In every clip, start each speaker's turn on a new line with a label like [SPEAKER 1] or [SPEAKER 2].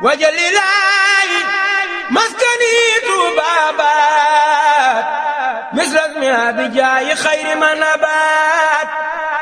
[SPEAKER 1] wajalilaayi maskani tuubaabaat misras mi abijaayi xayri manabaat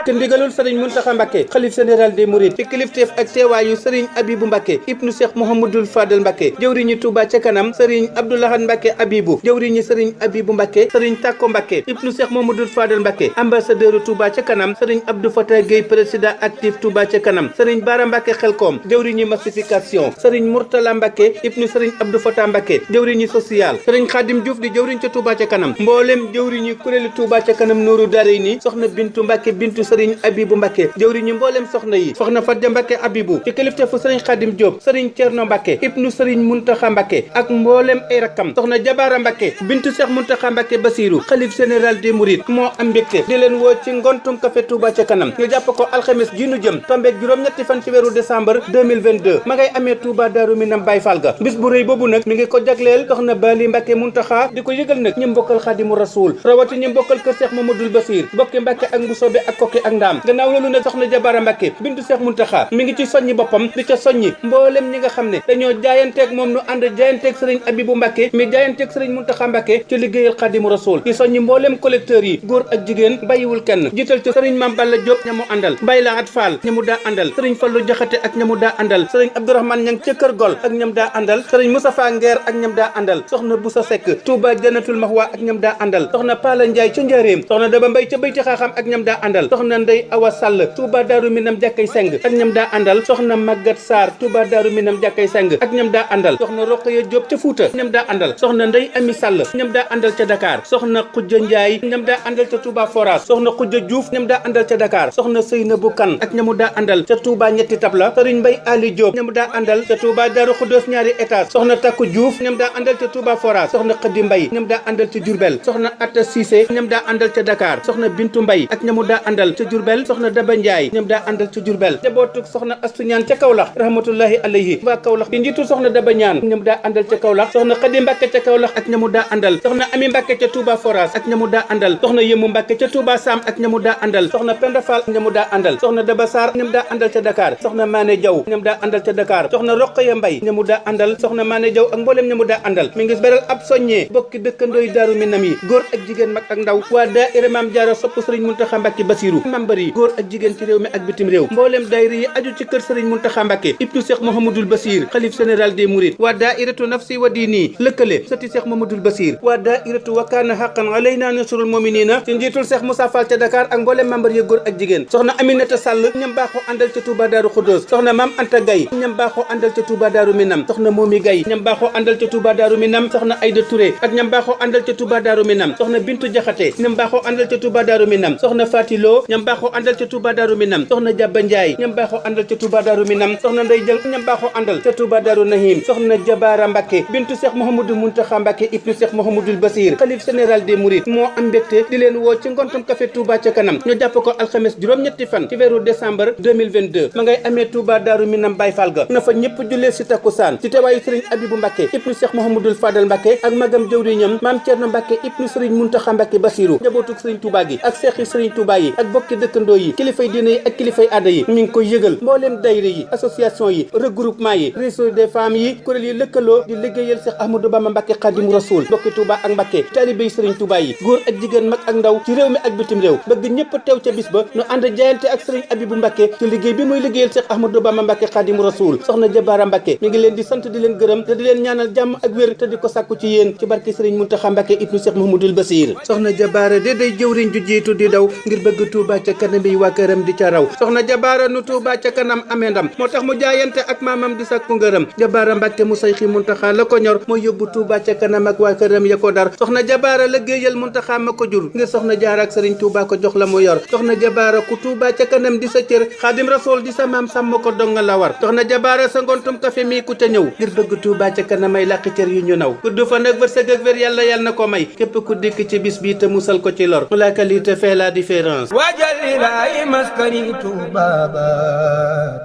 [SPEAKER 2] te ndigalul sëriñ Muntaxa Mbàkke xalif général des mourides ci kilifteef ak teewaayu sëriñ Abibu Mbàkke ibnu Cheikh Mouhamadul Fadal Mbàkke jëwriñu Touba ca kanam sëriñ Abdoulahan Mbàkke Abibu jëwriñu sëriñ Abibu Mbàkke sëriñ Takko Mbàkke ibnu Cheikh Mouhamadul Fadal Mbàkke ambassadeur Touba ca kanam sëriñ Abdou Fatah Gueye président actif Touba ca kanam sëriñ Bara Mbàkke Xelkom jëwriñu massification sëriñ Mourtala Mbàkke ibnu sëriñ Abdou Fatah Mbàkke jëwriñu social sëriñ Xaadim Diouf di jëwriñ ca Touba ca kanam mboolem jëwriñu kuréelu Touba ca kanam Nooru Daarayni soxna Bintu Mbàkke bintu sëriñ Abibu Mbàkke jëwriñu mboolem soxna yi soxna Fadja Mbàkke Abibu ci kilifteefu sëriñ Xaadim Diop sëriñ Cerno Mbàkke ibnu sëriñ Muntaxa Mbàkke ak mboolem ay rakkam soxna Jabaara Mbàkke bintu Cheikh Muntaxa Mbàkke Basiru xalif général des mourides moo am mbégte di leen woo ci ngontum café Touba ca kanam ñu jàpp ko alxames ji nu jëm tombeeg juróom-ñetti fan ci weeru décembre 2022 ma ngay amee Touba Daaru Minam Baay Faal ga bis bu rëy boobu nag mi ngi ko jagleel soxna Bali Mbàkke Muntaxa di ko yëgal nag ñi mbokkal Xaadimu Rasuul rawati ñi mbokkal kër Cheikh Mamadul Basir bokki Mbàkke ak Mbusoobe ak Kokki ak Ndaam gannaaw loolu nag soxna Jabaara Mbàkke bintu Cheikh Muntaxa mi ngi ci soññi boppam di ca soññi mboolem ñi nga xam ne dañoo jaayanteeg moom nu ànd jaayanteeg sëriñ Abibu Mbàkke mi jaayanteeg sëriñ Muntaxa Mbàkke ci liggéeyal Xaadimu Rasuul di soññi mboolem collecteurs yi góor ak jigéen bàyyiwul kenn jiital ci sëriñ Mam Balla Diop ñamu àndal Mbay la at Fall ñamu daa àndal sëriñ Fallu Jaxate ak ñamu daa àndal sëriñ Abdourahmane Ñang ca Kër Gol ak ñam daa àndal sëriñ Moustapha Nguer ak ñam daa àndal soxna Boussa Seck Touba Jannatul Mahwa ak ñam daa àndal soxna Pala Ndiaye ca Njaaréem soxna Daba Mbay ca Bayti Xaaxam ak ñam daa àndal soxna Ndey Awa Sall Touba Daaru Minam jàkkay seng ak ñam daa àndal soxna Magat Sarr Touba Daaru Minam jàkkay seng ak ñam daa àndal soxna Roqaya Diop ca Fuuta ñam daa àndal soxna Ndey Ami Sall ñam daa àndal ca Dakar soxna Xujja Njaay ñam daa àndal ca Touba Forage soxna Xujja Diouf ñam daa àndal ca Dakar soxna Seynabu Kan ak ñamu daa àndal ca Touba ñetti tabla sëriñ Mbay Ali Diop ñam daa àndal ca Touba Daaru Xudoos ñaari étage soxna Takku Diouf ñam daa àndal ca Touba Forage soxna Xadi Mbay ñam daa àndal ca Diourbel soxna Atta Cissé ñam daa àndal ca Dakar soxna Bintu Mbay ak ñamu daa àndal ca Diourbel soxna Daba Njaay ñam daa àndal ca Diourbel jabootuk soxna Astu Ñaan ca Kaolack rahmatullahi alayhi waa Kaolack di njiitu soxna Daba Ñaan ñam daa àndal ca Kaolack soxna Xadi Mbàkke ca Kaolack ak ñamu daa àndal soxna Ami Mbàkke ca Touba Forage ak ñamu daa àndal soxna Yëmu Mbàkke ca Touba Sam ak ñamu daa àndal soxna Penda Fall ñamu daa àndal soxna Daba Sarr ñam daa àndal ca Dakar soxna Mané Jaw ñam daa àndal ca Dakar soxna Roqaya Mbay ñamu daa àndal soxna Mané Jaw ak mboolem ñamu daa àndal mi ngi beral ab soññee bokki dëkkandooy Daaru Minam yi góor ak jigéen mag ak ndaw waa daayira Maam Jaara sopp sëriñ Muntaxa Mbàkke Basiru membar yi góor ak jigéen ci réew mi ak bitim réew mboolem daayira yi aju ci kër sëriñ Muntaxa Mbàkke ibnu Cheikh Mouhamadul Basir xalif général des mourides waa daayiratu nafsi wa diini lëkkale sëti Cheikh Mouhamadul Basir waa daayiratu wa kaana haqqan alayna nasrul mu'minina ci njiitul Cheikh Moussa Fall ca Dakar ak mboolem membar yi góor ak jigéen soxna Aminata Sall ñam baaxoo àndal ca Touba Daaru Xudoos soxna Maam Anta Gay ñam baaxoo àndal ca Touba Daaru Minam soxna Momi Gay ñam baaxoo àndal ca Touba Daaru Minam soxna Ayda Touré ak ñam baaxoo àndal ca Touba Daaru Minam soxna Bintu Jaxate ñam baaxoo àndal ca Touba Daaru Minam soxna Fatilo ñam baaxoo àndal ca Touba Daaru Minam soxna Jabba Njaay ñam baaxoo àndal ca Touba Daaru Minam soxna Ndey Jëng ñam baaxoo àndal ca Touba Daaru Nahim soxna Jabaara Mbàkke bintu Cheikh Mouhamadou Muntaxa Mbàkke ibnu Cheikh Mouhamadoul Basir xalif général des mourides moo am mbégte di leen woo ci ngontum café Touba ca kanam ñu jàpp ko alxames juróom-ñetti fan ci weeru décembre 2022 ma ngay amee Touba Daaru Minam Baay Faal ga na fa ñëpp jullee si takkusaan ci teewaayu sëriñ Abibu Mbàkke ibnu Cheikh Mouhamadoul Fadal Mbàkke ak magam jëwriñam Maam Cerno Mbàkke ibnu sëriñ Muntaxa Mbàkke Basiru njabootuk sëriñ Touba gi ak seexi sëriñ Touba yi ak bokki dëkkandoo yi kilifay diine yi ak kilifay aada yi mi ngi koy yëgal mbooleem daayira yi association yi regroupement yi réseau des femmes yi kuréel yi lëkkaloo di liggéeyal Cheikh Ahmadou Bamba Mbàkke Xaadimu Rasuul bokki Touba ak Mbàkke taalibe yi sëriñ Touba yi góor ak jigéen mag ak ndaw ci réew mi ak bitim réew bëgg ñëpp teew ca bis ba ñu ànd jaayante ak sëriñ Abibu Mbàkke ci liggéey bi muy liggéeyal Cheikh Ahmadou Bamba Mbàkke Xaadimu Rasuul soxna Jabaara Mbàkke mi ngi leen di sant di leen gërëm te di leen ñaanal jàmm ak wér te di ko sàkku ci yéen ci barke sëriñ Muntaxa Mbàkke ibnu Cheikh Mouhamadoul Basir soxna Jabaara de day jëwriñ ju jiitu di daw ngir bëgg Touba ca kanam yi waa këram di ca raw soxna Jabaara nu Touba ca kanam amee ndam moo tax mu jaayante ak maamam di sàkku ngërëm Jabaara Mbàkke mu sayxi Muntaxa la ko ñor mooy yóbbu Touba ca kanam ak waa këram ya ko dar soxna Jabaara liggéeyal Muntaxa ma ko jur ngir soxna Jaara ak sëriñ Touba ko jox la mu yor soxna Jabaara ku Touba ca kanam di sa cër Xaadim Rasuul di sa maam sàmm ko donga la war soxna Jabaara sa ngontum café mi ku ca ñëw ngir bëgg Touba ca kanam ay làqi cër yu ñu naw gudd fan ak wërsëg ak wér yàlla na ko may képp ku dikk ci bis bi te musal ko ci lor la qualité fait la différence
[SPEAKER 1] wajalilaayi maskani tuubaabaat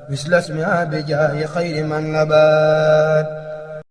[SPEAKER 1] mislas mi abijaayi xayri man nabaat